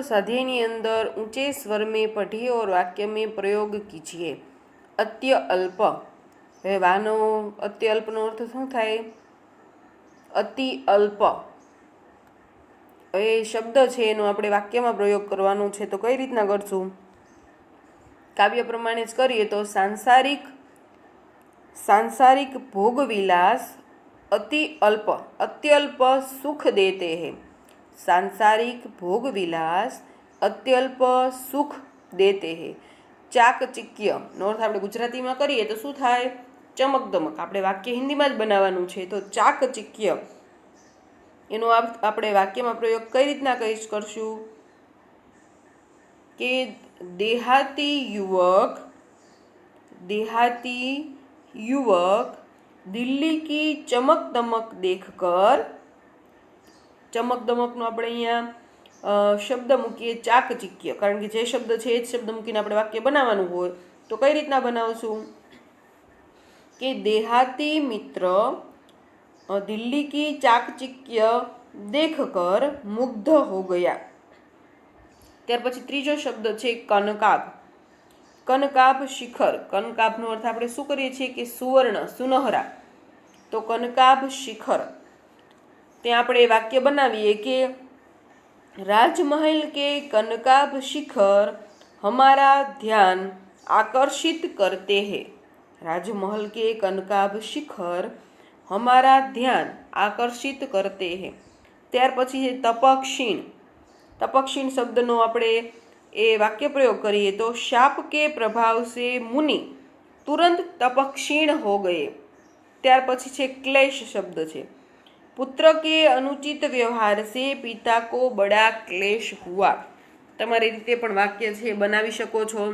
स्वाध्याय अंदर ऊंचे स्वर में पढ़िए और वाक्य में प्रयोग कीजिए। अत्य अल्प, હવે વાનો અતિ અલ્પનો અર્થ શું થાય? અતિ અલ્પ એ શબ્દ છે એનો આપણે વાક્યમાં પ્રયોગ કરવાનો છે, તો કઈ રીતના કરશું? કાવ્ય પ્રમાણે જ કરીએ તો सांसारिक भोगविलास अति अल्प अत्यल्प सुख देते हैं। सांसारिक भोगविलास अत्यल्प सुख देते हैं। चाकचिक्य નો અર્થ આપણે ગુજરાતીમાં કરીએ તો શું થાય? ચમક દમક. આપણે વાક્ય હિન્દીમાં જ બનાવવાનું છે, તો ચાકચિક્ય એનો આપણે વાક્યમાં પ્રયોગ કઈ રીતના કરશું કે देहाती युवक दिल्ली की चमक दमक देखकर, चमक दमकનો આપણે અહીંયા શબ્દ મૂકીએ ચાકચિક્ય, કારણ કે જે શબ્દ છે એ જ શબ્દ મૂકીને આપણે વાક્ય બનાવવાનું હોય, તો કઈ રીતના બનાવશું કે देहाती मित्र दिल्ली की चाकचिक्य देखकर मुग्ध हो गया। ત્યાર પછી ત્રીજો શબ્દ છે કનકાભ। કનકાભ શિખર, કનકાભનો અર્થ આપણે શું કરીએ છીએ કે સુવર્ણ, સુનહરા, તો કનકાભ શિખર। ત્યાં આપણે વાક્ય બનાવીએ કે राजमहल के कनकाभ शिखर हमारा ध्यान आकर्षित करते हैं। राजमहल के कनकाभ शिखर हमारा ध्यान आकर्षित करते हैं। ત્યાર પછી છે તપક્ષીણ। तपक्षीण शब्दનો આપણે એ વાક્ય પ્રયોગ કરીએ તો शाप के प्रभाव से मुनि तुरंत तपक्षीण हो गए। ત્યાર પછી છે क्लेश शब्द છે। पुत्र के अनुचित व्यवहार से पिता को बड़ा क्लेश हुआ। તમારી રીતે પણ વાક્ય છે બનાવી શકો છો।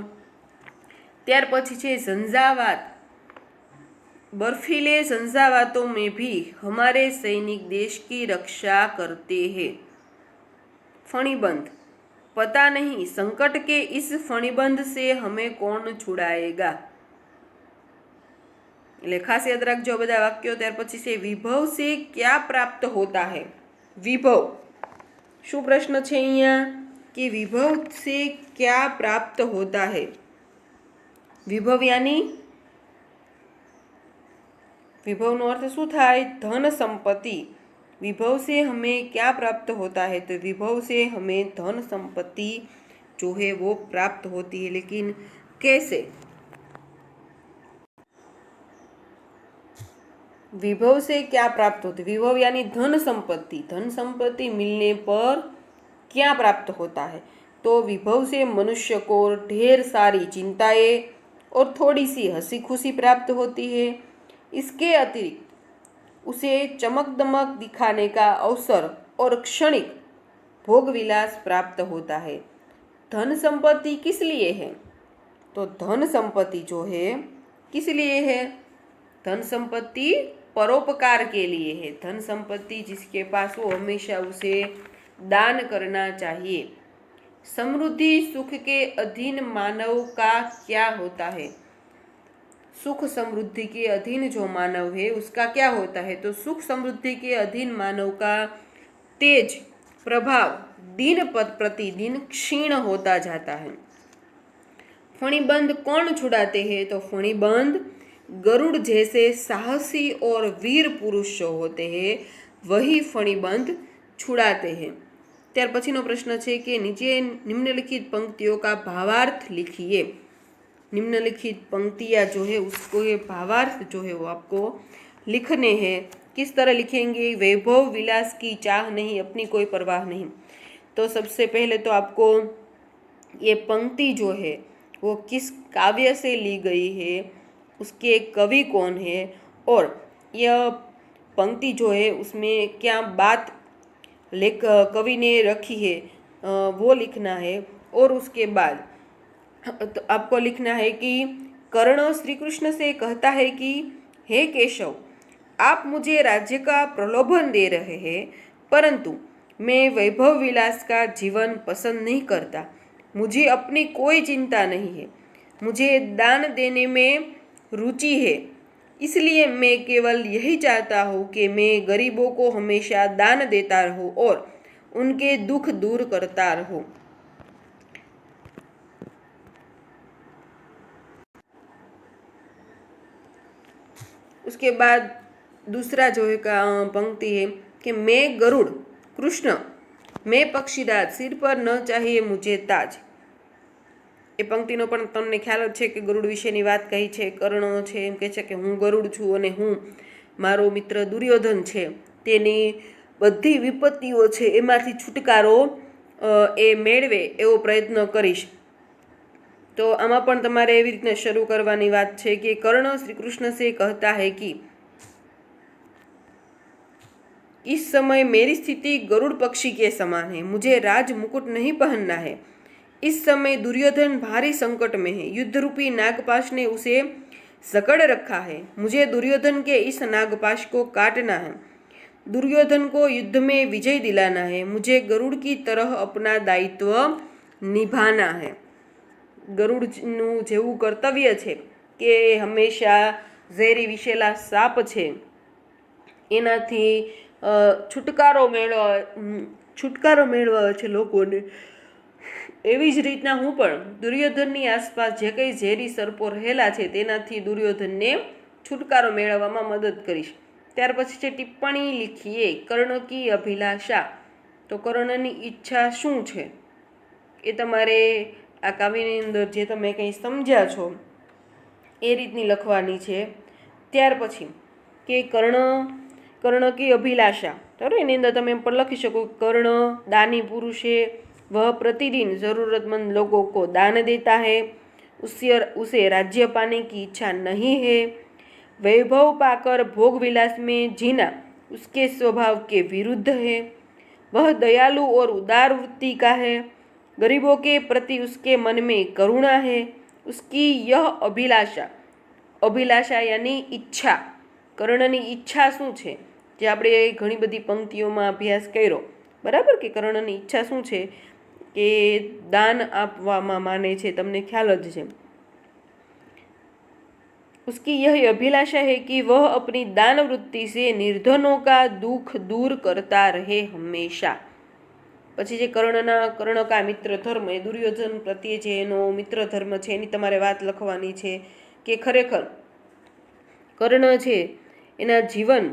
ત્યાર પછી છે ઝંઝાવાત। बर्फीले झंझावातों में भी हमारे सैनिक देश की रक्षा करते हैं। फणिबंध, पता नहीं संकट के इस फणिबंध से हमें कौन छुड़ाएगा। એટલે ખાસ યાદ રાખજો બધા વાક્યો। ત્યાર પછી છે વિભવ से क्या प्राप्त होता है। विभव શું પ્રશ્ન છે અહીંયા कि विभव से क्या प्राप्त होता है। विभव यानी विभवનો અર્થ શું થાય? ધન સંપત્તિ। विभव से हमें क्या प्राप्त होता है, तो विभव से हमें धन संपत्ति जो है वो प्राप्त होती है, लेकिन कैसे? विभव से क्या प्राप्त होती है? विभव यानी धन संपत्ति। धन संपत्ति मिलने पर क्या प्राप्त होता है, तो विभव से मनुष्य को ढेर सारी चिंताएं और थोड़ी सी हंसी खुशी प्राप्त होती है। इसके अतिरिक्त उसे चमक दमक दिखाने का अवसर और क्षणिक भोग विलास प्राप्त होता है। धन संपत्ति किस लिए है, तो धन संपत्ति जो है किस लिए है? धन संपत्ति परोपकार के लिए है। धन संपत्ति जिसके पास हो हमेशा उसे दान करना चाहिए। समृद्धि सुख के अधीन मानव का क्या होता है? सुख समृद्धि के अधीन जो मानव है उसका क्या होता है, तो सुख समृद्धि के अधीन मानव का तेज प्रभाव दिन प्रतिदिन क्षीण होता जाता है। फणिबंध कौन छुड़ाते हैं, तो फणिबंध गरुड़ जैसे साहसी और वीर पुरुष जो होते हैं वही फणिबंध छुड़ाते हैं। ત્યાર પછીનો પ્રશ્ન છે કે નીચે निम्नलिखित पंक्तियों का भावार्थ लिखिए। निम्नलिखित पंक्तियाँ जो है उसको ये भावार्थ जो है वो आपको लिखने हैं। किस तरह लिखेंगे? वैभव विलास की चाह नहीं, अपनी कोई परवाह नहीं। तो सबसे पहले तो आपको ये पंक्ति जो है वो किस काव्य से ली गई है, उसके कवि कौन है, और यह पंक्ति जो है उसमें क्या बात कवि ने रखी है वो लिखना है। और उसके बाद तो आपको लिखना है कि कर्ण श्री कृष्ण से कहता है कि हे केशव, आप मुझे राज्य का प्रलोभन दे रहे हैं, परंतु मैं वैभव विलास का जीवन पसंद नहीं करता। मुझे अपनी कोई चिंता नहीं है, मुझे दान देने में रुचि है, इसलिए मैं केवल यही चाहता हूँ कि मैं गरीबों को हमेशा दान देता रहूँ और उनके दुख दूर करता रहूँ। उसके बाद दूसरा जो है पंक्ति है कि मैं गरुड़ कृष्ण, मैं पक्षीराज, सिर पर न चाहिए मुझे ताज। એ પંક્તિનો પણ તમને ખ્યાલ જ છે કે ગરુડ વિશેની વાત કહી છે. કર્ણ છે એમ કહે છે કે હું ગરુડ છું અને હું મારો મિત્ર દુર્યોધન છે તેની બધી વિપત્તિઓ છે એમાંથી છુટકારો એ મેળવે એવો પ્રયત્ન કરીશ. તો આમાં પણ તમારે એવી રીતના શરૂ કરવાની વાત છે કે કર્ણ શ્રી કૃષ્ણ से कहता है कि इस समय मेरी स्थिति गरुड़ पक्षी के समान है, मुझे राज मुकुट नहीं पहनना है. इस समय दुर्योधन भारी संकट में है, युद्ध रूपी नागपाश ने उसे सकड़ रखा है. मुझे दुर्योधन के इस नागपाश को काटना है, दुर्योधन को युद्ध में विजय दिलाना है. मुझे गरुड़ की तरह अपना दायित्व निभाना है. ગરુડનું જેવું કર્તવ્ય છે કે હંમેશા ઝેરી વિશેલા સાપ છે એનાથી છુટકારો મેળવા છે લોકોને. એવી જ રીતના હું પણ દુર્યોધનની આસપાસ જે કંઈ ઝેરી સર્પો રહેલા છે તેનાથી દુર્યોધનને છુટકારો મેળવવામાં મદદ કરીશ. ત્યાર પછી છે ટિપ્પણી લીખીએ કર્ણ કી અભિલાષા. તો કર્ણની ઈચ્છા શું છે એ તમારે આ કાવ્યની અંદર જે તમે કંઈ સમજ્યા છો એ રીતની લખવાની છે. ત્યાર પછી કે કર્ણ કી અભિલાષા, બરાબર, એની અંદર તમે એમ પણ લખી શકો કર્ણ દાની પુરુષ है, वह प्रतिदिन ज़रूरतमंद लोगों को दान देता है, उसे राज्य पाने की इच्छा नहीं है, वैभव पाकर भोग विलास में जीना उसके स्वभाव के विरुद्ध है, वह दयालु और उदार वृत्ति का है, गरीबों के प्रति उसके मन में करुणा है, उसकी यह अभिलाषा यानी ઈચ્છા, કર્ણની ઈચ્છા શું છે જે આપણે ઘણી બધી પંક્તિઓમાં અભ્યાસ કર્યો, બરાબર, કે કર્ણની ઈચ્છા શું છે કે દાન આપવામાં માને છે, તમને ખ્યાલ જ છે. उसकी यह अभिलाषा है कि वह अपनी दान वृत्ति से निर्धनों का दुख दूर करता रहे हमेशा. પછી જે કર્ણ કા મિત્ર ધર્મ, એ દુર્યોધન પ્રત્યે જે એનો મિત્ર ધર્મ છે એની તમારે વાત લખવાની છે કે ખરેખર કર્ણ છે એના જીવન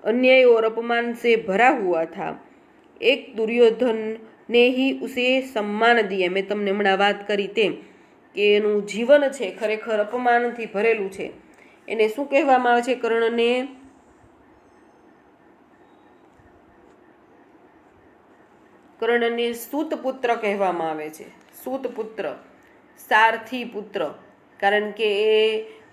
अन्याय और अपमान से भरा हुआ था. एक दुर्योधन ने ही उसे सम्मान दिया. મેં તમને હમણાં વાત કરી તેમ કે એનું જીવન છે ખરેખર અપમાનથી ભરેલું છે. એને શું કહેવામાં આવે છે કર્ણને? કર્ણને સૂતપુત્ર કહેવામાં આવે છે. સૂતપુત્ર, સારથી પુત્ર, કારણ કે એ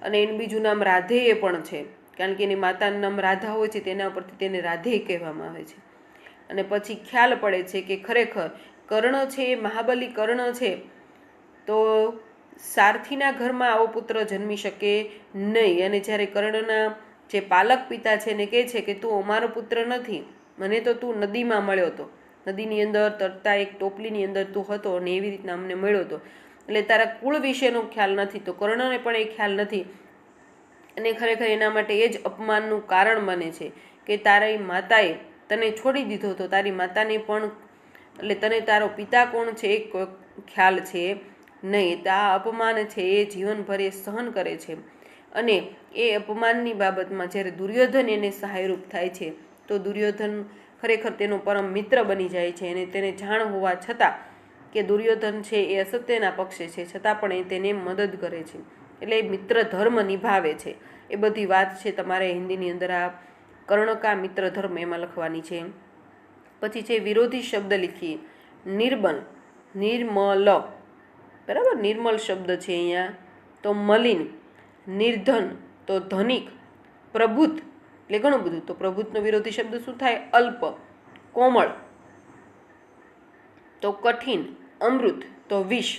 અને એનું બીજું નામ રાધેય પણ છે, કારણ કે એની માતાનું નામ રાધા હોય છે તેના ઉપરથી તેને રાધેય કહેવામાં આવે છે. અને પછી ખ્યાલ પડે છે કે ખરેખર કર્ણ છે, મહાબલી કર્ણ છે, તો સારથીના ઘરમાં આવો પુત્ર જન્મી શકે નહીં. અને જ્યારે કર્ણના જે પાલક પિતા છે એને કહે છે કે તું અમારો પુત્ર નથી, મને તો તું નદીમાં મળ્યો હતો, નદીની અંદર તરતા એક ટોપલીની અંદર તું હતો અને એવી રીતના અમને મળ્યો હતો, એટલે તારા કુળ વિશેનો ખ્યાલ નથી. તો કર્ણને પણ એ ખ્યાલ નથી અને ખરેખર એના માટે એ જ અપમાનનું કારણ બને છે કે તારી માતાએ તને છોડી દીધો હતો, તારી માતાને પણ એટલે તને તારો પિતા કોણ છે એ ખ્યાલ છે નહીં. તો આ અપમાન છે એ જીવનભર એ સહન કરે છે. અને એ અપમાનની બાબતમાં જ્યારે દુર્યોધન એને સહાયરૂપ થાય છે તો દુર્યોધન ખરેખર તેનો પરમ મિત્ર બની જાય છે. અને તેને જાણ હોવા છતાં કે દુર્યોધન છે એ અસત્યના પક્ષે છે છતાં પણ એ તેને મદદ કરે છે, એટલે મિત્ર ધર્મ નિભાવે છે. એ બધી વાત છે તમારે હિન્દીની અંદર આ કર્ણ કા મિત્ર ધર્મ એમાં લખવાની છે. પછી છે વિરોધી શબ્દ લીખીએ. નિર્મલ, બરાબર, નિર્મલ શબ્દ છે અહીંયા. તો મલિન, નિર્ધન, તો ધનિક, પ્રભુત એટલે ઘણું બધું. તો પ્રભુતનો વિરોધી શબ્દ શું થાય? અલ્પ. કોમળ તો કઠિન, અમૃત તો વિષ.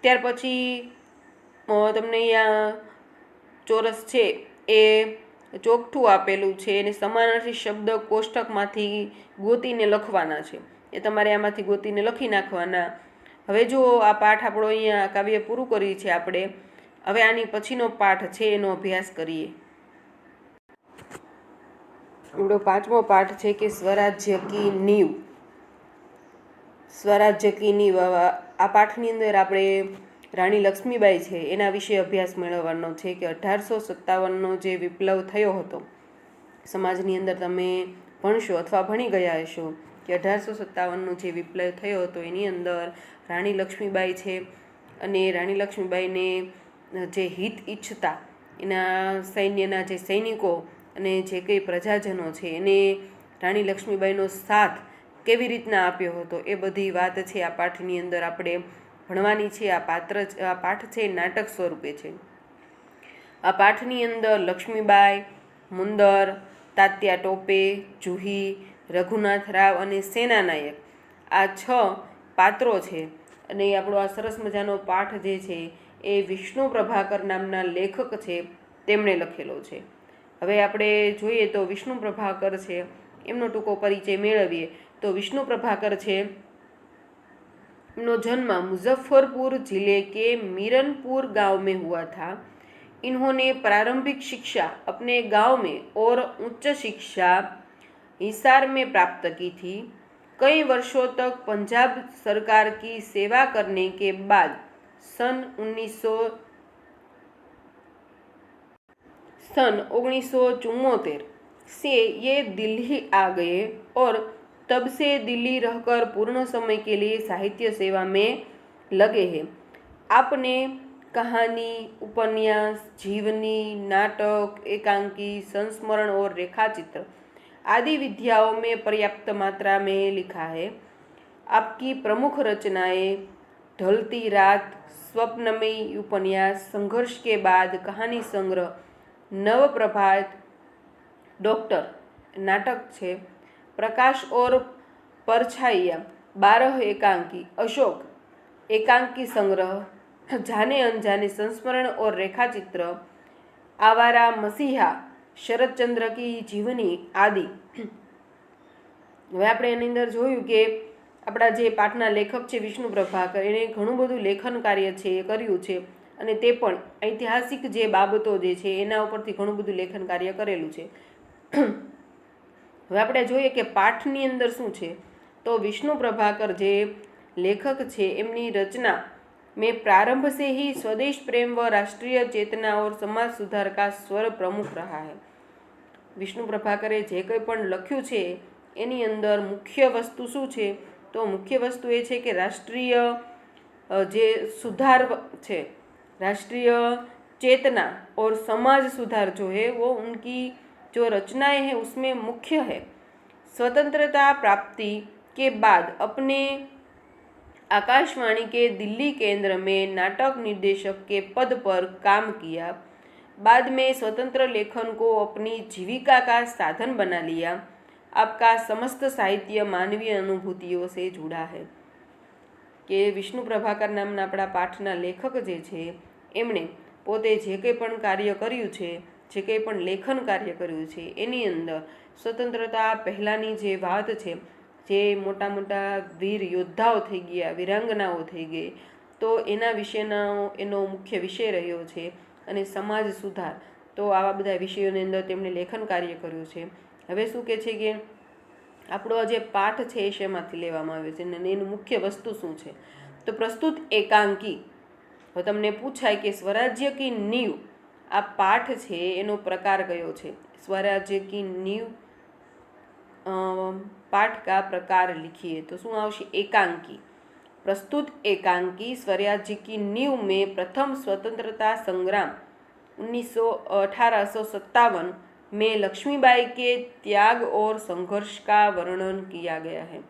ત્યાર પછી તમને અહીંયા ચોરસ છે એ ચોકઠું આપેલું છે અને સમાનાર્થી શબ્દ કોષ્ટકમાંથી ગોતીને લખવાના છે. એ તમારે આમાંથી ગોતીને લખી નાખવાના. હવે જો આ પાઠ આપણો અહીંયા કાવ્ય પૂરું કરીએ છીએ આપણે. હવે આની પછીનો પાઠ છે એનો અભ્યાસ કરીએ. આપણો 5મો પાઠ છે કે સ્વરાજ્ય કી નીવ. સ્વરાજ્ય કી નીવ. આ પાઠની અંદર આપણે રાણી લક્ષ્મીબાઈ છે એના વિશે અભ્યાસ મેળવવાનો છે કે 1857નો જે વિપ્લવ થયો હતો, સમાજની અંદર તમે ભણશો અથવા ભણી ગયા હશો કે 1857નો જે વિપ્લવ થયો હતો એની અંદર રાણી લક્ષ્મીબાઈ છે અને રાણી લક્ષ્મીબાઈને જે હિત ઈચ્છતા એના સૈન્યના જે સૈનિકો અને જે કંઈ પ્રજાજનો છે એને રાણી લક્ષ્મીબાઈનો સાથ કેવી રીતના આપ્યો હતો એ બધી વાત છે આ પાઠની અંદર આપણે ભણવાની છે. આ પાઠ છે નાટક સ્વરૂપે છે. આ પાઠની અંદર લક્ષ્મીબાઈ, મુંદર, તાત્યા ટોપે, જુહી, રઘુનાથ રાવ અને સેનાનાયક આ 6 પાત્રો છે. અને આપણો આ સરસ મજાનો પાઠ જે છે એ વિષ્ણુ પ્રભાકર નામના લેખક છે તેમણે લખેલો છે. હવે આપણે જોઈએ તો વિષ્ણુ પ્રભાકર છે એમનો ટૂંકો પરિચય મેળવીએ તો વિષ્ણુ प्रभाकर છે इनका जन्म मुजफ्फरपुर जिले के मीरनपुर गांव में हुआ था. इन्होंने प्रारंभिक शिक्षा अपने गांव में और उच्च शिक्षा हिसार में प्राप्त की थी. कई वर्षों तक पंजाब सरकार की सेवा करने के बाद सन 1974 से ये दिल्ली आ गए और तब से दिल्ली रहकर पूर्ण समय के लिए साहित्य सेवा में लगे हैं. आपने कहानी, उपन्यास, जीवनी, नाटक, एकांकी, संस्मरण और रेखाचित्र आदि विद्याओं में पर्याप्त मात्रा में लिखा है. आपकी प्रमुख रचनाएं ढलती रात, स्वप्नमयी उपन्यास, संघर्ष के बाद कहानी संग्रह, नव प्रभात, डॉक्टर नाटक छे, प्रकाश और परछाइयाँ, 12 एकांकी, अशोक एकांकी संग्रह, जाने अनजाने संस्मरण और रेखाचित्र, आवारा मसीहा, शरदचंद्र की जीवनी आदि. હવે આપણે એની અંદર જોયું કે આપણા જે પાઠના લેખક છે વિષ્ણુ પ્રભાકર એને ઘણું બધું લેખન કાર્ય છે એ કર્યું છે અને તે પણ ઐતિહાસિક જે બાબતો જે છે એના ઉપરથી ઘણું બધું લેખન કાર્ય કરેલું છે. હવે આપણે જોઈએ કે પાઠની અંદર શું છે તો વિષ્ણુ પ્રભાકર જે લેખક છે એમની રચના में प्रारंभ से ही स्वदेश प्रेम व राष्ट्रीय चेतना और समाज सुधार का स्वर प्रमुख रहा है. विष्णु प्रभाकरे जे कंई पण लख्युं छे एनी अंदर मुख्य वस्तु शुं छे तो मुख्य वस्तु ए छे कि राष्ट्रीय जे सुधार छे, राष्ट्रीय चेतना और समाज सुधार जो है वो उनकी जो रचनाएं हैं उसमें मुख्य है. स्वतंत्रता प्राप्ति के बाद अपने आकाशवाणी के दिल्ली केंद्र में नाटक निर्देशक के पद पर काम किया. बाद में स्वतंत्र लेखन को अपनी जीविका का साधन बना लिया. आपका समस्त साहित्य मानवीय अनुभूतियों से जुड़ा है. કે વિષ્ણુ પ્રભાકર નામના આપણા પાઠના લેખક જે છે એમણે પોતે જે કંઈ પણ કાર્ય કર્યું છે, જે કંઈ પણ લેખન કાર્ય કર્યું છે એની અંદર સ્વતંત્રતા પહેલાંની જે વાત છે, જે મોટા મોટા વીર યોદ્ધાઓ થઈ ગયા, વીરાંગનાઓ થઈ ગઈ, તો એના વિશેનો એનો મુખ્ય વિષય રહ્યો છે અને સમાજ સુધાર, તો આવા બધા વિષયોની અંદર તેમણે લેખન કાર્ય કર્યું છે. હવે શું કહે છે કે આપણો જે પાઠ છે એ શેમાંથી લેવામાં આવ્યો છે અને એની મુખ્ય વસ્તુ શું છે તો પ્રસ્તુત એકાંકી. હવે તમને પૂછાય કે સ્વરાજ્ય કી નીવ, આ પાઠ છે એનો પ્રકાર કયો છે? स्वराज्य की नींव पाठ का प्रकार लिखिए तो शू आवशे? एकांकी. प्रस्तुत एकांकी स्वराज्य की नींव में प्रथम स्वतंत्रता संग्राम 1857 में लक्ष्मीबाई के त्याग और संघर्ष का वर्णन किया गया है.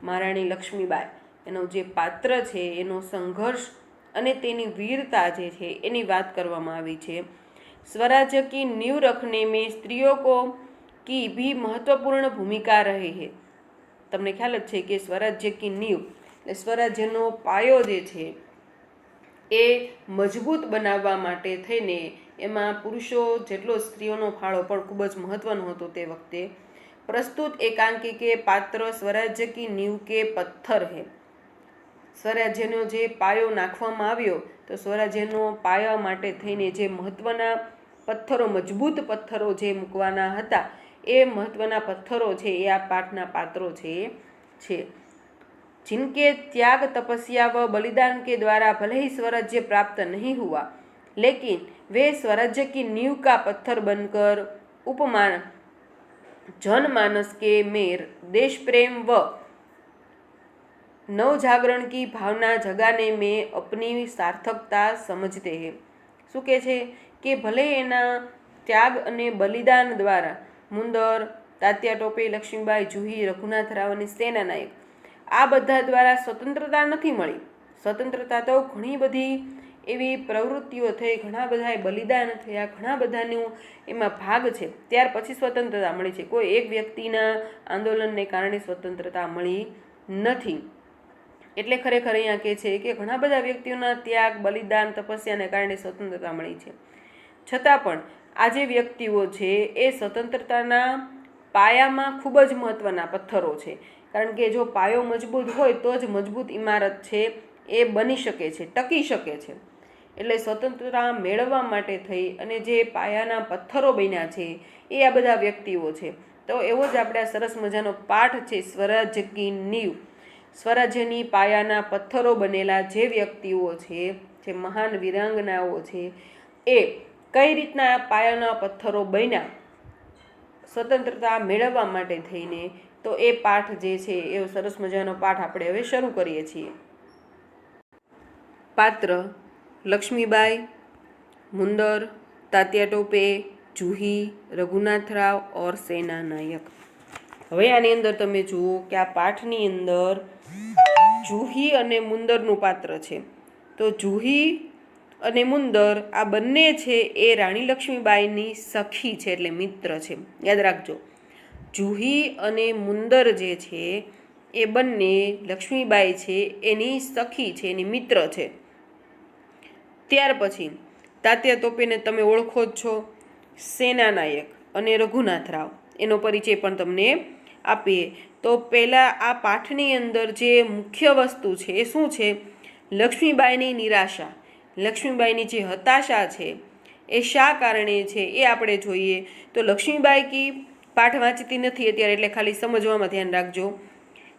महाराणी लक्ष्मीबाई एनो जे पात्र छे एनो संघर्ष अने तेनी वीरता जे छे एनी वात करवामां आवी छे. स्वराज्य की नींव रखने में स्त्रियों को की भी महत्वपूर्ण भूमिका रही है. तमने ख्याल ज छे कि स्वराज्य की नींव એટલે સ્વરાજ્યનો પાયો જે છે એ મજબૂત બનાવવા માટે થઈને એમાં પુરુષો જેટલો સ્ત્રીઓનો ફાળો પણ ખૂબ જ મહત્વનો હતો તે વખતે. પ્રસ્તુત એકાંકી કે પાત્ર સ્વરાજ્ય की नींव के पत्थर है. સ્વરાજ્યનો જે પાયો નાખવામાં આવ્યો તો સ્વરાજ્યનો પાયા માટે થઈને જે મહત્વના પથ્થરો, મજબૂત પથ્થરો જે મૂકવાના હતા એ મહત્વના પથ્થરો છે એ આ પાઠના પાત્રો છે. जिनके त्याग तपस्या व बलिदान के द्वारा भले ही स्वराज्य प्राप्त नहीं हुआ, लेकिन वे स्वराज्य की नींव का पत्थर बनकर उपमान जनमानस के में देश प्रेम व नव जागरण की भावना जगाने में अपनी सार्थकता समझते हैं। શું કહે છે કે ભલે એના ત્યાગ અને બલિદાન દ્વારા મુંદર, તાત્યા ટોપે, લક્ષ્મીબાઈ, જુહી, રઘુનાથ રાવ અને સેનાનાયક આ બધા દ્વારા સ્વતંત્રતા નથી મળી. સ્વતંત્રતા તો ઘણી બધી એવી પ્રવૃત્તિઓ થઈ, ઘણા બધા બલિદાન થયા, ઘણા બધાનું એમાં ભાગ છે, ત્યાર પછી સ્વતંત્રતા મળી છે. કોઈ એક વ્યક્તિના આંદોલનને કારણે સ્વતંત્રતા મળી નથી. એટલે ખરેખર અહીંયા કહે છે કે ઘણા બધા વ્યક્તિઓના ત્યાગ, બલિદાન, તપસ્યાને કારણે સ્વતંત્રતા મળી છે. છતાં પણ આ જે વ્યક્તિઓ છે એ સ્વતંત્રતાના પાયામાં ખૂબ જ મહત્ત્વના પથ્થરો છે. કારણ કે જો પાયો મજબૂત હોય તો જ મજબૂત ઇમારત છે એ બની શકે છે, ટકી શકે છે. એટલે સ્વતંત્રતા મેળવવા માટે થઈ અને જે પાયાના પથ્થરો બન્યા છે એ આ બધા વ્યક્તિઓ છે. તો એવો જ આપણે આ સરસ મજાનો પાઠ છે, સ્વરાજ્ય की नींव. સ્વરાજ્યની પાયાના પથ્થરો બનેલા જે વ્યક્તિઓ છે, જે મહાન વીરાંગનાઓ છે, એ કઈ રીતના પાયાના પથ્થરો બન્યા સ્વતંત્રતા મેળવવા માટે થઈને, તો એ પાઠ જે છે એ સરસ મજાનો પાઠ આપણે હવે શરૂ કરીએ છીએ. પાત્ર: લક્ષ્મીબાઈ, મુંદર, તાત્યા ટોપે, જુહી, રઘુનાથ રાવ और સેના નાયક. હવે આની અંદર તમે જુઓ કે આ પાઠની અંદર જુહી અને મુંદરનું પાત્ર છે. તો જુહી અને મુંદર આ બંને છે એ રાણી લક્ષ્મીબાઈની સખી છે, એટલે મિત્ર છે. યાદ રાખજો, જુહી અને મુંદર જે છે એ બંને લક્ષ્મીબાઈ છે એની સખી છે, એની મિત્ર છે. ત્યાર પછી તાત્યા ટોપેને તમે ઓળખો જ છો, સેનાનાયક અને રઘુનાથ રાવ એનો પરિચય પણ તમને આપીએ. તો પહેલાં આ પાઠની અંદર જે મુખ્ય વસ્તુ છે એ શું છે? લક્ષ્મીબાઈની નિરાશા, લક્ષ્મીબાઈની જે હતાશા છે એ શા કારણે છે એ આપણે જોઈએ. તો લક્ષ્મીબાઈ કી પાઠ વાંચતી નથી અત્યારે, એટલે ખાલી સમજવામાં ધ્યાન રાખજો.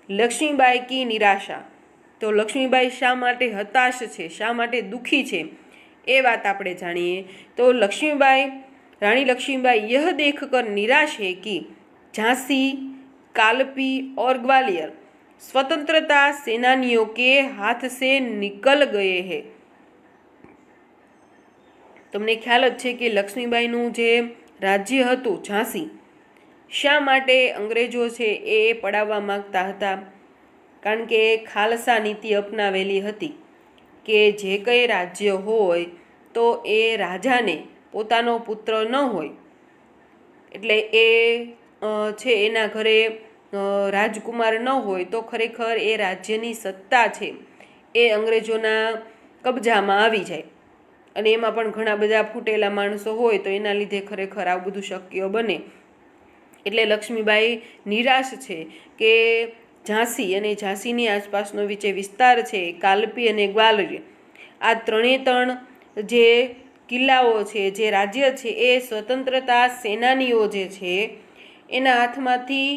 લક્ષ્મીબાઈ કી નિરાશા, તો લક્ષ્મીબાઈ શા માટે હતાશ છે, શા માટે દુઃખી છે એ વાત આપણે જાણીએ. તો લક્ષ્મીબાઈ, रानी लक्ष्मीबाई यह देखकर निराश है कि झांसी, कालपी और ग्वालियर स्वतंत्रता सेनानियों के हाथ से निकल गए हैं. તમને ખ્યાલ જ છે કે લક્ષ્મીબાઈનું જે રાજ્ય હતું ઝાંસી, શા માટે અંગ્રેજો છે એ પડાવવા માગતા હતા? કારણ કે ખાલસા નીતિ અપનાવેલી હતી કે જે કંઈ રાજ્ય હોય તો એ રાજાને પોતાનો પુત્ર ન હોય, એટલે એ છે એના ઘરે રાજકુમાર ન હોય તો ખરેખર એ રાજ્યની સત્તા છે એ અંગ્રેજોના કબજામાં આવી જાય. અને એમાં પણ ઘણા બધા ફૂટેલા માણસો હોય તો એના લીધે ખરેખર આવું બધું શક્ય બને. એટલે લક્ષ્મીબાઈ નિરાશ છે કે ઝાંસી અને ઝાંસીની આસપાસનો જે વિસ્તાર છે, કાલપી અને ગ્વાલિયર, આ ત્રણ જે કિલ્લાઓ છે, જે રાજ્ય છે એ સ્વતંત્રતા સેનાનીઓ જે છે એના હાથમાંથી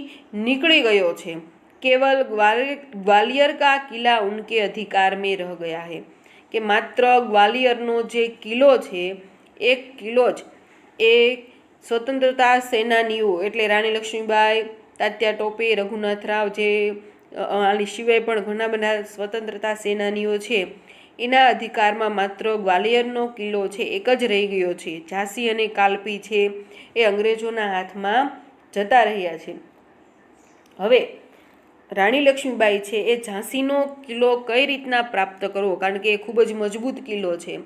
નીકળી ગયો છે. કેવલ ગ્વાલિयर का किला उनके अधिकार में रह गया है. કે માત્ર ગ્વાલિયરનો જે કિલ્લો છે એ કિલ્લો જ એ સ્વતંત્રતા સેનાનીઓ એટલે રાણી લક્ષ્મીબાઈ, તાત્યા ટોપે, રઘુનાથ રાવ, જે આની સિવાય પણ ઘણા બધા સ્વતંત્રતા સેનાનીઓ છે એના અધિકારમાં માત્ર ગ્વાલિયરનો કિલ્લો છે એક જ રહી ગયો છે. ઝાંસી અને કાલપી છે એ અંગ્રેજોના હાથમાં જતા રહ્યા છે. હવે રાણી લક્ષ્મીબાઈ છે એ ઝાંસીનો કિલ્લો કઈ રીતના પ્રાપ્ત કરવો, કારણ કે એ ખૂબ જ મજબૂત કિલ્લો છે,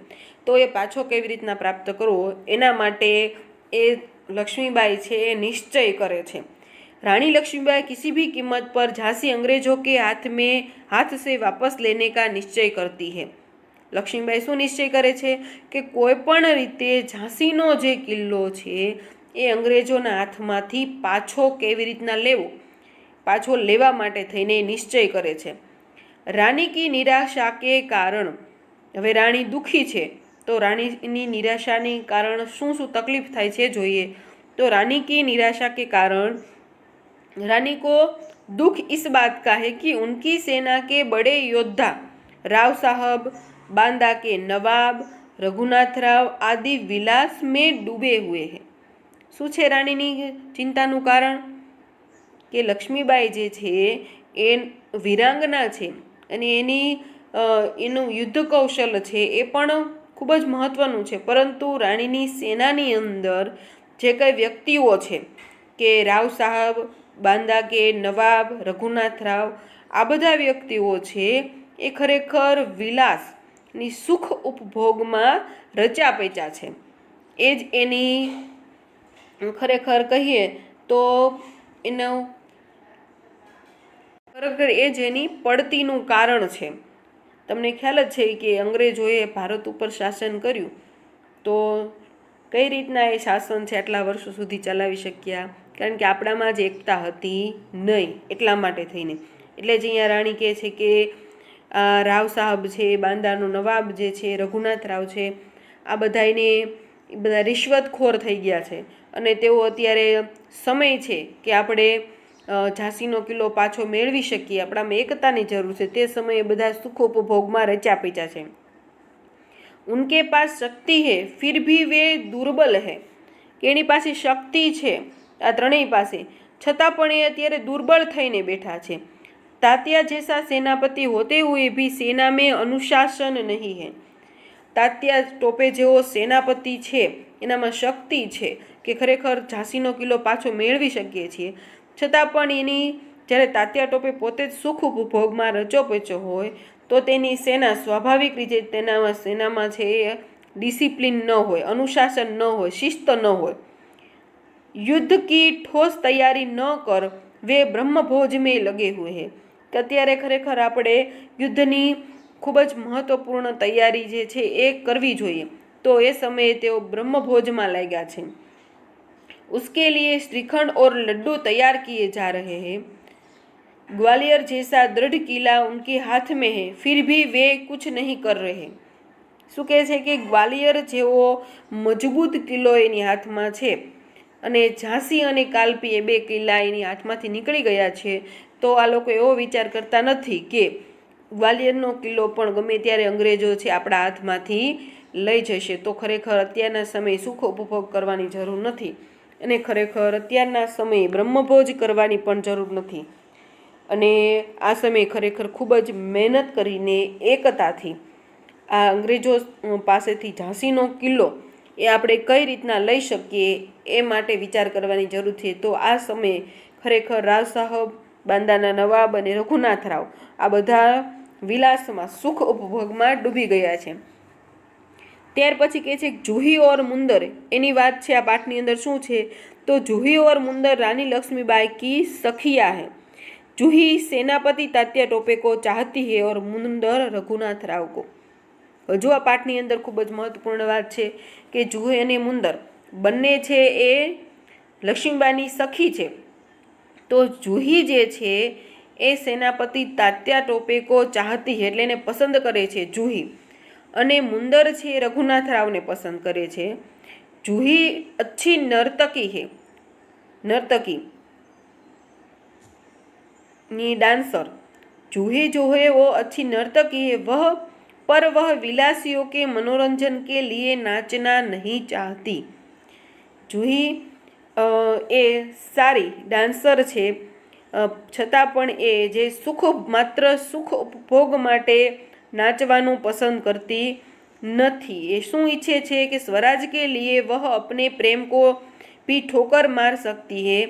તો એ પાછો કેવી રીતના પ્રાપ્ત કરવો એના માટે એ લક્ષ્મીબાઈ છે એ નિશ્ચય કરે છે. रानी लक्ष्मीबाई किसी भी कीमत पर झांसी अंग्रेजों के हाथ से वापस लेने का निश्चय करती है. लक्ष्मीबाई શું નિશ્ચય કરે છે કે કોઈ પણ રીતે ઝાંસીનો જે કિલ્લો છે એ અંગ્રેજોના હાથમાંથી પાછો કેવી રીતના લેવો, પાછો લેવા માટે થઈને નિશ્ચય કરે છે. રાની કી નિરાશા કે કારણ, હવે રાણી દુઃખી છે તો રાણીની નિરાશાની કારણ શું શું તકલીફ થાય છે જોઈએ. તો रानी की निराशा के कारण रानी को दुख इस बात का है कि उनकी सेना के बड़े योद्धा राव साहब, बांदा के नवाब, रघुनाथ राव आदि विलास में डूबे हुए हैं। શું છે રાણીની ચિંતાનું કારણ? કે લક્ષ્મીબાઈ જે છે એ વીરાંગના છે અને એનું યુદ્ધ કૌશલ છે એ પણ ખૂબ જ મહત્વનું છે, પરંતુ રાણીની સેનાની અંદર જે કંઈ વ્યક્તિઓ છે કે રાવ સાહબ, બાંદા કે નવાબ, રઘુનાથ રાવ, આ બધા વ્યક્તિઓ છે એ ખરેખર વિલાસની સુખ ઉપભોગમાં રચ્યા-પેચ્યા છે. એ જ એની ખરેખર કહીએ તો એનું ખરેખર એ જ એની પડતીનું કારણ છે. તમને ખ્યાલ જ છે કે અંગ્રેજોએ ભારત ઉપર શાસન કર્યું તો કઈ રીતના એ શાસન છે આટલા વર્ષો સુધી ચલાવી શક્યા? કારણ કે આપણામાં જ એકતા હતી નહીં, એટલા માટે થઈને. એટલે જ અહીંયા રાણી કહે છે કે રાવ સાહબ છે, બાંદાનો નવાબ જે છે, રઘુનાથ રાવ છે, આ બધા રિશ્વતખોર થઈ ગયા છે અને તેઓ અત્યારે સમય છે કે આપણે ઝાંસીનો કિલ્લો પાછો મેળવી શકીએ, આપણામાં એકતાની જરૂર છે. તે સમયે બધા સુખોપભોગમાં રચ્યા-પેચ્યા છે. ઉનકે પાસ શક્તિ હૈ ફિર ભી વે દુર્બલ હૈ, કે એની પાસે શક્તિ છે આ ત્રણેય પાસે, છતાં પણ એ અત્યારે દુર્બળ થઈને બેઠા છે. તાત્યા જૈસા સેનાપતિ હોતે હુએ ભી સેના મેં અનુશાસન નહીં હૈ. તાત્યા ટોપે જેવો સેનાપતિ છે એનામાં શક્તિ છે કે ખરેખર ઝાંસીનો કિલ્લો પાછો મેળવી શકીએ છીએ, છતાં પણ જ્યારે તાત્યા ટોપે પોતે જ સુખ ઉપભોગમાં રચો-પેચો હોય તો તેની સેના સ્વાભાવિક રીતે સેનામાં છે એ ડિસિપ્લિન ન હોય, અનુશાસન ન હોય, શિસ્ત ન હોય. યુદ્ધ કી ઠોસ તૈયારી ન કર વે બ્રહ્મભોજ મેં લગે હુએ હૈ, કે અત્યારે ખરેખર આપણે યુદ્ધની ખૂબ જ મહત્વપૂર્ણ તૈયારી જે છે એ કરવી જોઈએ, તો એ સમયે તેઓ બ્રહ્મભોજમાં લાગ્યા છે. उसके लिए श्रीखंड और लड्डू तैयार किए जा रहे हैं. ग्वालियर जैसा दृढ़ किला उनके हाथ में है फिर भी वे कुछ नहीं कर रहे. શું કહે છે કે ગ્વાલિયર જેવો મજબૂત કિલ્લો એની હાથમાં છે અને ઝાંસી અને કાલપી એ બે કિલ્લા એની હાથમાંથી નીકળી ગયા છે, તો આ લોકો એવો વિચાર કરતા નથી કે ગ્વાલિયરનો કિલ્લો પણ ગમે ત્યારે અંગ્રેજો છે આપણા હાથમાંથી લઈ જશે. તો ખરેખર અત્યારના સમયે સુખ ઉપભોગ કરવાની જરૂર નથી અને ખરેખર અત્યારના સમયે બ્રહ્મભોજ કરવાની પણ જરૂર નથી. અને આ સમયે ખરેખર ખૂબ જ મહેનત કરીને એકતાથી આ અંગ્રેજો પાસેથી ઝાંસીનો કિલ્લો એ આપણે કઈ રીતના લઈ શકીએ એ માટે વિચાર કરવાની જરૂર છે. તો આ સમયે ખરેખર રાવ સાહબ, બાંદાના નવાબ અને રઘુનાથ રાવ આ બધા વિલાસમાં સુખ ઉપભોગમાં ડૂબી ગયા છે. ત્યાર પછી કહે છે જુહી ઓર મુંદર, એની વાત છે આ પાઠની અંદર. શું છે તો જુહી ઓર મુંદર રાની લક્ષ્મીબાઈ કી સખિયા હૈ. જુહી સેનાપતિ તાત્યા ટોપે को चाहती है और मुंदर रघुनाथ राव को. હજુ આ પાઠની અંદર ખૂબ જ મહત્વપૂર્ણ વાત છે કે જુહી અને મુંદર બંને છે એ લક્ષ્મીબાઈની સખી છે. તો જુહી જે છે એ સેનાપતિ તાત્યા ટોપે को ચાહતી है એટલે એને પસંદ કરે છે જુહી, અને મુંદર છે રઘુનાથ રાવને પસંદ કરે છે. જુહી अच्छी नर्तकी है, नर्तकी ની डांसर. जूही जो है वो अच्छी नर्तकी है पर वह विलासियों के मनोरंजन के लिए नाचना नहीं चाहती. जूही એ સારી ડાન્સર છે, છતાં પણ એ જે માત્ર સુખ ઉપભોગ માટે નાચવાનું પસંદ કરતી નથી. એ શું ઈચ્છે છે કે स्वराज के लिए वह अपने प्रेम को भी ठोकर मार सकती है,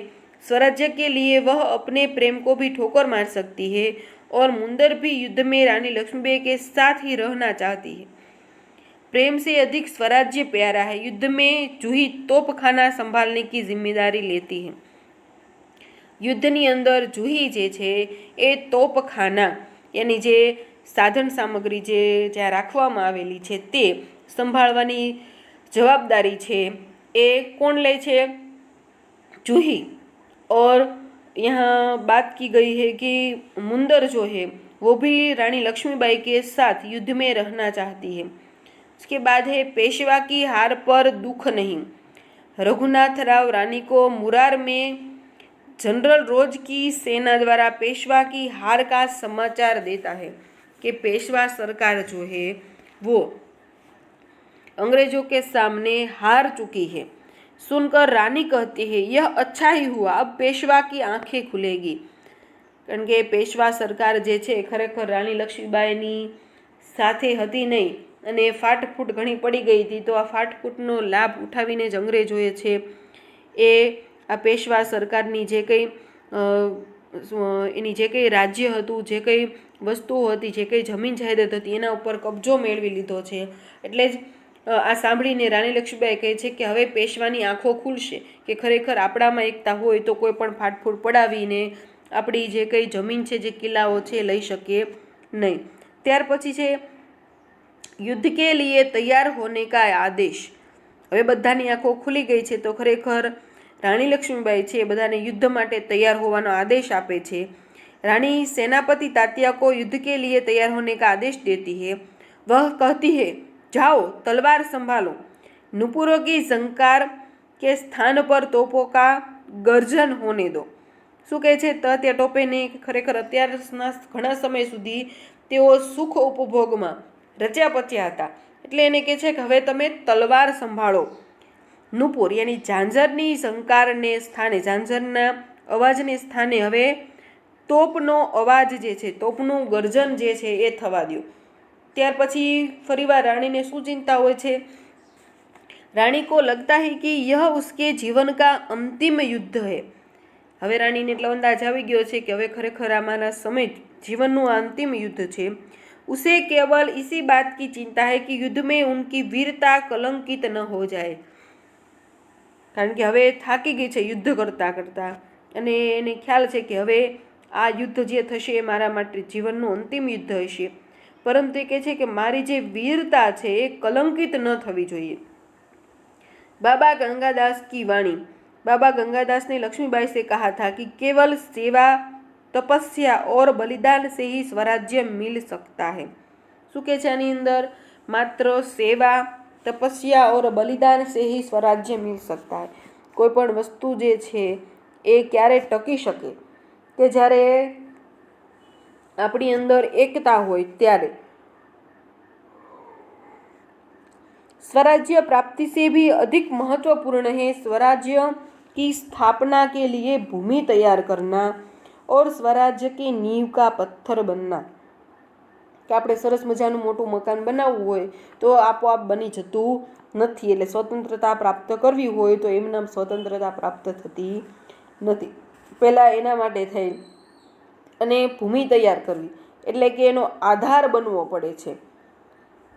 स्वराज्य के लिए वह अपने प्रेम को भी ठोकर मार सकती है और मुंदर भी युद्ध में रानी लक्ष्मीबाई के साथ ही रहना चाहती है. प्रेम से अधिक स्वराज्य प्यारा है. युद्ध में जूही तोपखाना संभालने की जिम्मेदारी लेती है. યુદ્ધની અંદર જુહી જે છે એ તોપખાના એની જે સાધન સામગ્રી જે જ્યાં રાખવામાં આવેલી છે તે સંભાળવાની જવાબદારી છે એ કોણ લે છે? जूही. और यहाँ बात की गई है कि मुंदर जो है वो भी रानी लक्ष्मीबाई के साथ युद्ध में रहना चाहती है. उसके बाद है पेशवा की हार पर दुख नहीं. रघुनाथ राव रानी को मुरार में जनरल रोज की सेना द्वारा पेशवा की हार का समाचार देता है कि पेशवा सरकार जो है वो अंग्रेजों के सामने हार चुकी है। सुनकर रानी कहती है, यह अच्छा ही हुआ, अब पेशवा की आंखें खुलेगी। कारण કે પેશવા સરકાર જે છે ખરેખર રાણી લક્ષ્મીબાઈની સાથે હતી નહીં અને ફાટફૂટ ઘણી પડી ગઈ હતી, તો આ ફાટફૂટનો લાભ ઉઠાવીને જ અંગ્રેજોએ છે એ આ પેશવા સરકારની જે કંઈ એની જે કંઈ રાજ્ય હતું, જે કંઈ વસ્તુઓ હતી, જે કંઈ જમીન જાયદાદ હતી એના ઉપર કબજો મેળવી લીધો છે। એટલે જ આ સાંભળીને રાણી લક્ષ્મીબાઈ કહે છે કે હવે પેશવાની આંખો ખુલશે કે ખરેખર આપણામાં એકતા હોય તો કોઈ પણ ફાટફૂટ પડાવીને આપણી જે કંઈ જમીન છે, જે કિલ્લાઓ છે લઈ શકીએ નહીં। ત્યાર પછી છે યુદ્ધ કે લીએ તૈયાર હોને કા આદેશ। હવે બધાની આંખો ખુલી ગઈ છે તો ખરેખર રાણી લક્ષ્મીબાઈ છે એ બધાને યુદ્ધ માટે તૈયાર હોવાનો આદેશ આપે છે। रानी सेनापति तात्या को युद्ध के लिए तैयार होने का आदेश देती है। वह कहती है, जाओ तलवार संभालो, नुपुरों की झंकार के स्थान पर तोपों का गर्जन होने दो। શું કહે છે? તાત્યા ટોપેને ખરેખર અત્યારના ઘણા સમય સુધી તેઓ સુખ ઉપભોગમાં રચ્યા પચ્યા હતા, એટલે એને કહે છે કે હવે તમે તલવાર સંભાળો। નુપુર યાની ઝાંઝરની ઝંકારને સ્થાને, ઝાંઝરના અવાજને સ્થાને હવે તોપનો અવાજ જે છે, તોપનું ગર્જન જે છે એ થવા દો। ત્યાર પછી ફરીવાર રાણીને શું ચિંતા હોય છે? रानी को लगता है कि यह उसके जीवन का अंतिम युद्ध है। હવે રાણીને એટલો અંદાજ આવી ગયો છે કે હવે ખરેખર આમાંના સમય જીવનનું અંતિમ યુદ્ધ છે। उसे केवल इसी बात की चिंता है कि युद्ध में उनकी वीरता कलंकित न हो जाए। કારણ કે હવે થાકી ગઈ છે યુદ્ધ કરતા કરતા અને એને ખ્યાલ છે કે હવે આ યુદ્ધ જે થશે એ મારા માટે જીવનનું અંતિમ યુદ્ધ હશે, પરંતુ એ કહે છે કે મારી જે વીરતા છે એ કલંકિત ન થવી જોઈએ। बाबा गंगादास की वाणी। बाबा गंगादास ने लक्ष्मीबाई से कहा था कि केवल सेवा, तपस्या और बलिदान से ही स्वराज्य मिल सकता है। શું કહે છે આની અંદર? માત્ર સેવા, તપસ્યા और બલિદાન से ही स्वराज्य मिल सकता है। કોઈ પણ વસ્તુ જે છે એ ક્યારે ટકી શકે કે જ્યારે આપણી અંદર એકતા હોય ત્યારે। स्वराज्य प्राप्ति से भी अधिक महत्वपूर्ण है स्वराज्य की स्थापना के लिए भूमि तैयार करना और स्वराज्य की नींव का पत्थर बनना। કે આપણે સરસ મજાનું મોટું મકાન બનાવવું હોય તો આપોઆપ બની જતું નથી, એટલે સ્વતંત્રતા પ્રાપ્ત કરવી હોય તો એમના સ્વતંત્રતા પ્રાપ્ત થતી નથી। પહેલાં એના માટે થઈ અને ભૂમિ તૈયાર કરવી, એટલે કે એનો આધાર બનવો પડે છે।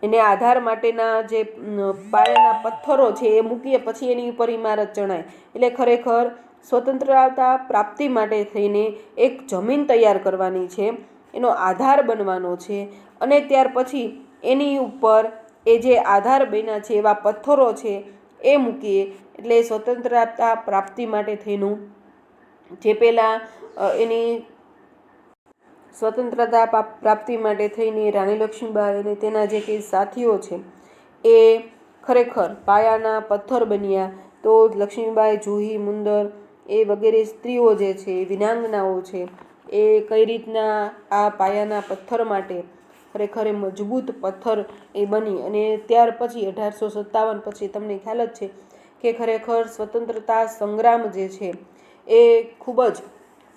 એને આધાર માટેના જે પાયાના પથ્થરો છે એ મૂકીએ પછી એની ઉપર ઇમારત ચણાય। એટલે ખરેખર સ્વતંત્રતા પ્રાપ્તિ માટે થઈને એક જમીન તૈયાર કરવાની છે, એનો આધાર બનવાનો છે અને ત્યાર પછી એની ઉપર એ જે આધાર બન્યા છે એવા પથ્થરો છે એ મૂકીએ। એટલે સ્વતંત્રતા પ્રાપ્તિ માટે થઈનું જે પહેલાં એની સ્વતંત્રતા પ્રાપ્તિ માટે થઈને રાણી લક્ષ્મીબાઈ અને તેના જે કંઈ સાથીઓ છે એ ખરેખર પાયાના પથ્થર બન્યા। તો લક્ષ્મીબાઈ, જુહી, મુંદર એ વગેરે સ્ત્રીઓ જે છે, વિનાંગનાઓ છે, એ કઈ રીતના આ પાયાના પથ્થર માટે ખરેખર મજબૂત પથ્થર એ બની। અને ત્યાર પછી 1857 પછી તમને ખ્યાલ જ છે કે ખરેખર સ્વતંત્રતા સંગ્રામ જે છે એ ખૂબ જ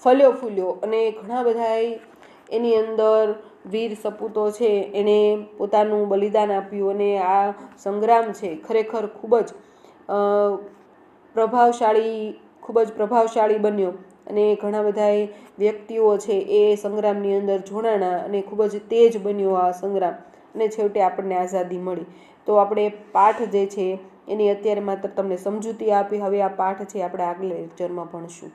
ફલ્યો ફૂલ્યો અને ઘણા બધા એની અંદર વીર સપૂતો છે એણે પોતાનું બલિદાન આપ્યું અને આ સંગ્રામ છે ખરેખર ખૂબ જ પ્રભાવશાળી બન્યો અને ઘણા બધા વ્યક્તિઓ છે એ સંગ્રામની અંદર જોડાણા અને ખૂબ જ તેજ બન્યો આ સંગ્રામ અને છેવટે આપણને આઝાદી મળી। તો આપણે પાઠ જે છે એની અત્યારે માત્ર તમને સમજૂતી આપી, હવે આ પાઠ છે આપણે આગલા લેક્ચરમાં ભણશું।